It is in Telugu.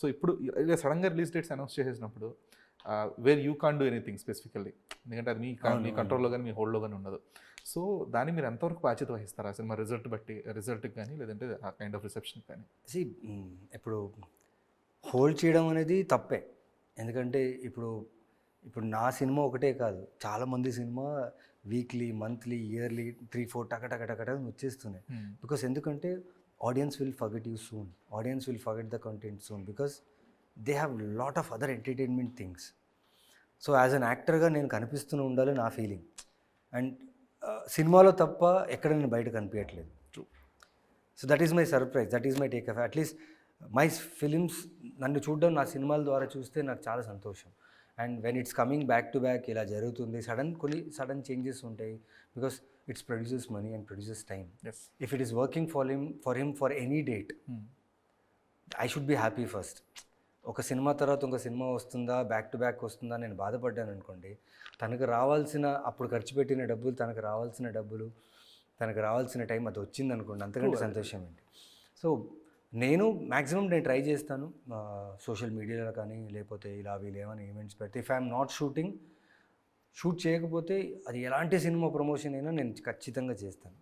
సో ఇప్పుడు ఇలా సడన్గా రిలీజ్ డేట్స్ అనౌన్స్ చేసేసినప్పుడు where you can do anything specifically, ఎందుకంటే అది మీ కంట్రోల్లో కానీ మీ హోల్డ్లో కానీ ఉండదు. సో దాన్ని మీరు ఎంతవరకు బాధ్యత వహిస్తారు ఆ సినిమా రిజల్ట్కి కానీ, లేదంటే ఆ కైండ్ ఆఫ్ రిసెప్షన్ కానీ? సి ఇప్పుడు హోల్డ్ చేయడం అనేది తప్పే. ఎందుకంటే ఇప్పుడు నా సినిమా ఒకటే కాదు, చాలామంది సినిమా వీక్లీ, మంత్లీ, ఇయర్లీ 3-4 టక వచ్చేస్తున్నాయి. బికాస్ ఎందుకంటే audience will forget you soon, audience will forget the content soon, because they have lot of other entertainment things. So as an యాక్టర్గా నేను కనిపిస్తూనే ఉండాలి నా ఫీలింగ్. అండ్ సినిమాలో తప్ప ఎక్కడ నేను బయట కనిపించట్లేదు. True. So that is my surprise, that is my take off. At least my films నన్ను చూడడం, నా సినిమాల ద్వారా చూస్తే నాకు చాలా సంతోషం. And when it's coming back to back ఇలా జరుగుతుంది, కొన్ని సడన్ చేంజెస్ ఉంటాయి. Because it's producers money and producers time. If it is working for him for any date, I should be happy first. ఒక సినిమా తర్వాత ఒక సినిమా వస్తుందా, బ్యాక్ టు బ్యాక్ వస్తుందా నేను బాధపడ్డాను అనుకోండి, తనకు రావాల్సిన, అప్పుడు ఖర్చు పెట్టిన డబ్బులు, తనకు రావాల్సిన టైం అది వచ్చింది అనుకోండి, అంతకంటే సంతోషం ఏంటి. సో నేను మ్యాక్సిమం నేను ట్రై చేస్తాను సోషల్ మీడియాలో కానీ, లేకపోతే ఇలా వీళ్ళు ఏమైనా ఈవెంట్స్ పెడితే, ఇఫ్ ఐఎమ్ నాట్ షూట్ చేయకపోతే అది ఎలాంటి సినిమా ప్రమోషన్ అయినా నేను ఖచ్చితంగా చేస్తాను.